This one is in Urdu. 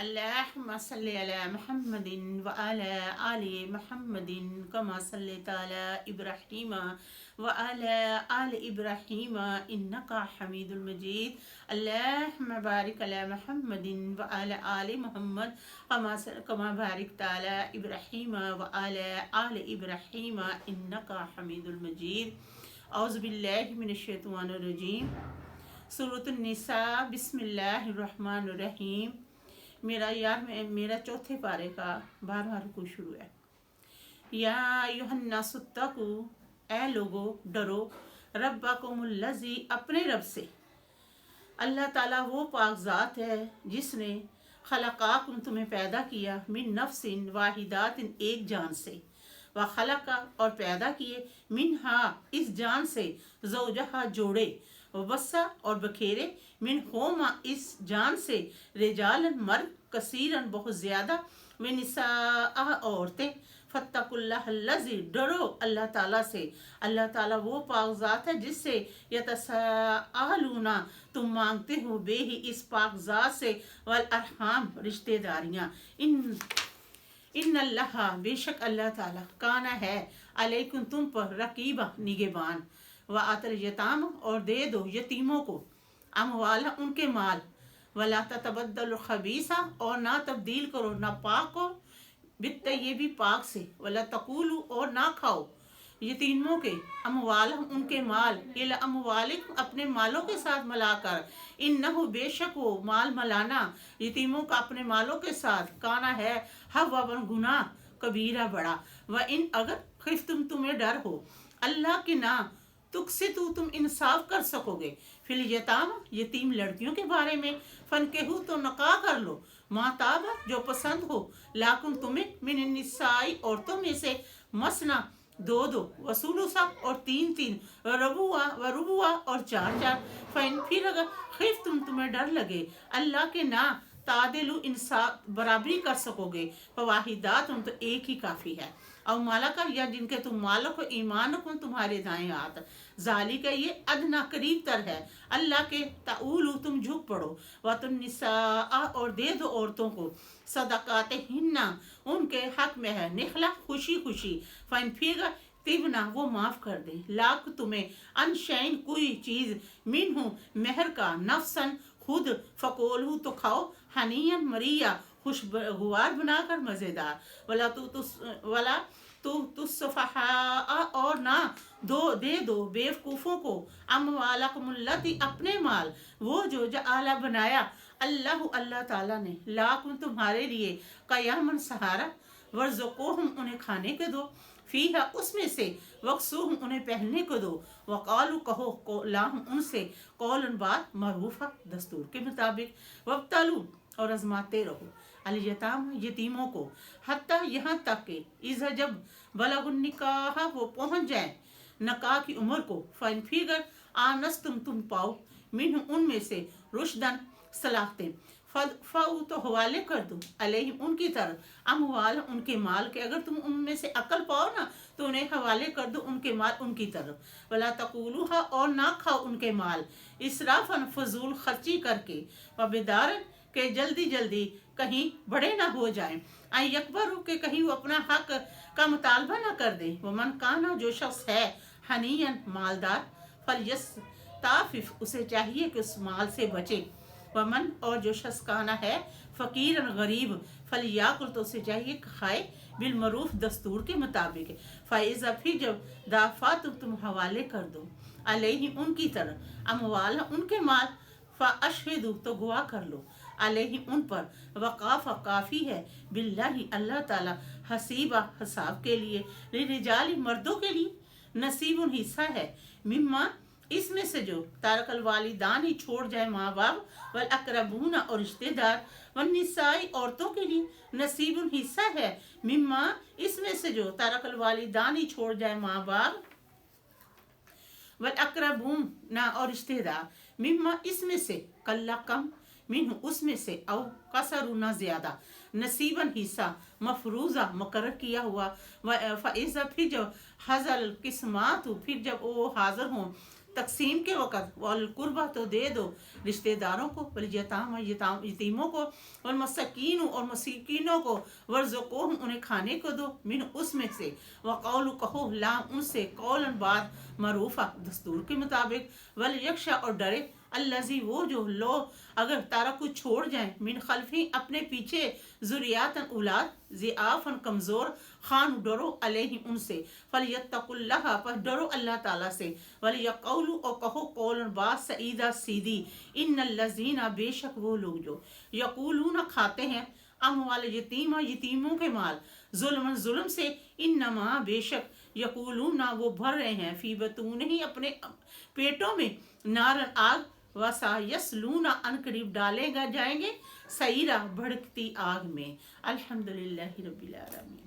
اللهم صل على محمد وعلى آل محمد كما صليت على إبراهيم وعلى آل إبراهيم إنك حميد مجيد. اللهم بارك على محمد وعلى آل محمد كما باركت على إبراهيم وعلى آل إبراهيم إنك حميد مجيد. أعوذ بالله من الشيطان الرجيم. سورة النساء. بسم الله الرحمن الرحیم. میرا چوتھے پارے کا 12واں رکوع شروع ہے. یا ایھا الناس اتقوا، اے لوگو ڈرو، ربکم الذی، اپنے رب سے. اللہ تعالیٰ وہ پاک ذات ہے جس نے خلقاکم، تمہیں پیدا کیا، من نفس واحدات، ایک جان سے، وخلق، اور پیدا کیے، منہا، اس جان سے، زوجہا، جوڑے، وبث، اور بکھیرے، منہما، اس جان سے، رجالن، مرد، کثیرن، بہت زیادہ، ونساء، عورتیں. فاتقوا اللہ الذی، ڈرو اللہ تعالیٰ سے. اللہ تعالیٰ وہ پاک ذات ہے جس سے یتساءلون، تم مانگتے ہو، بے ہی، اس پاک ذات سے، والارحام، رشتہ داریاں. ان اللہ، بے شک اللہ تعالیٰ، کانا ہے، علیکم، تم پر، رقیبہ، نگہبان. وآت الیتام، اور دے دو یتیموں کو، اموالا، ان کے مال، ولا تتبدلوا الخبیث، اور نہ تبدیل کرو ناپاک کو، بالطیب، پاک سے، ولا تقولوا، اور نہ کھاؤ، یتیموں کے، اموالہم، ان کے مال، الی اموالکم، اپنے مالوں کے ساتھ ملا کر، انہ، بے شک وہ مال ملانا یتیموں کا اپنے مالوں کے ساتھ، کانا ہے، حوابن، گناہ، کبیرہ، بڑا. وَإِنْ، اگر، خفتم، تمہیں ڈر ہو، اللہ کی نہ تقسطوا، تم انصاف کر سکو گے، فی الیتامى، یتیم لڑکیوں کے بارے میں، فانکحوا، تو نکاح کر لو، ما طاب، جو پسند ہو، لاکم، تمہیں، من النساء، عورتوں میں سے، مثنی، دو دو، وثلث، اور تین تین، وربع، اور چار چار. فإن، پھر اگر، خفتم، تمہیں ڈر لگے، اللہ کے نہ تعدلوا، انصاف، برابری کر سکو گے، فواحدات، تو ایک ہی کافی ہے. او مالک، یا جن کے تم مالک ہو، ایمانکم، تمہارے دائیں ہاتھ، ذالک، یہ ادنا، قریب تر ہے، اللہ کے، تعولو، تم جھک پڑو، واتوا النساء، اور دے دو عورتوں کو، صدقاتہن، ان کے حق میں ہے، نخلا، خوشی خوشی. فإن، پھر طبنا، وہ معاف کر دے، لاک، تمہیں، ان شیئن، کوئی چیز، منہ، مہر کا، نفسن، خود، فکولہ، تو کھاؤ، ہنیئا، مریہ، خوشگوار بنا کر، مزیدار. ولا تصفحاء، اور نہ دے دو بیوقوفوں کو، اموالکم التی، اپنے مال، وہ جو جعل، بنایا، اللہ تعالیٰ نے، لاکم، تمہارے لیے، قیامًا، سہارا، ورزقوہم، انہیں کھانے کو دو، فیہا، اس میں سے، وکسوہم، انہیں پہننے کو دو، وقالوا، کہو، لہم، ان سے، قولاً، بات، معروفہ، دستور کے مطابق. وابتلوا، اور آزماتے رہو، الیتام، یتیموں کو، حتیٰ، یہاں تک کہ، اذا، جب، بلغ النکاح، وہ پہنچ جائیں نکاح کی عمر کو، فإن، پھر آنستم، تم پاؤ، منہ، ان میں سے، رشدن، صلاحتیں، فادفعوا، تو حوالے کر دو، علیہم، ان کی طرف، اموال، ان کے مال کے، اگر تم ان میں سے عقل پاؤ نا تو انہیں حوالے کر دو، ان کے مال، ان کی طرف. ولا تقولوا، اور نہ کھاؤ ان کے مال، اسرافاً، فضول خرچی کر کے، وبدارن، کہ جلدی جلدی کہیں بڑے نہ ہو جائیں، ان یکبروا، کہ کہیں وہ اپنا حق کا مطالبہ نہ کر دیں. ومن کانا، جو شخص ہے، حنیًا، مالدار، فلیستعفف، اسے چاہیے کہ اس مال سے بچے. ومن، اور جو شخص کانا ہے، فقیراً، غریب، فلیاکل، تو اسے چاہیے کہ کھائے، بالمعروف، دستور کے مطابق. فاذا، پھر جب، دافعتم، تم حوالے کر دو، علیہم، ان کی طرف، اموال، ان کے مال، فاشہدوا، تو گواہ کر لو، علیہم، ان پر، وقاف، کافی ہے، باللہ، اللہ تعالیٰ، حسیبہ، حساب کے لیے، للرجال، مردوں کے لیے، نصیب، حصہ ہے، مما، اس میں سے جو، تارک الوالدان، ہی چھوڑ جائے ماں باپ، والاقربون، اور رشتہ دار، والنساء، عورتوں کے لیے، نصیب، حصہ ہے، مما، اس میں سے جو، تارک الوالدان، ہی چھوڑ جائے ماں باپ، والاقربون، اور رشتہ دار، مما، اس میں سے، کلا، کم، منہ، اس میں سے، او کثر، نہ زیادہ، نصیباً، حصہ، مفروضہ، مقرر کیا ہوا. فاذا، پھر جب، حضر القسمات، پھر جب وہ حاضر ہوں تقسیم کے وقت والقربہ تو دے دو رشتہ داروں کو، والیتامى یتیموں کو، والمساکین اور مسکینوں کو، ورزقوہم انہیں کھانے کو دو، من اس میں سے، وقولوا کہو لا ان سے، قولا بات، معروفہ دستور کے مطابق، ولیخشى اور ڈرے، الذی وہ جو لو اگر تارکو چھوڑ جائیں، من خلفی اپنے پیچھے، ذریاتن اولاد، ضعافن کمزور، خان ڈرو علیہم ان سے، فلیتقوا اللہ پس ڈرو اللہ تعالیٰ سے، ولیقولوا اور کہو قولا بات سعیدہ سیدھی، ان الذین بے شک وہ لوگ جو یقولون کھاتے ہیں اموال یتیمہ یتیموں کے مال، ظلم سے، انما بے شک یقولون وہ بھر رہے ہیں، فی بطونہم اپنے پیٹوں میں، نارن آگ، وسایصلون ان قریب ڈالے جائیں گے، سعیرہ بھڑکتی آگ میں۔ الحمدللہ رب العالمین۔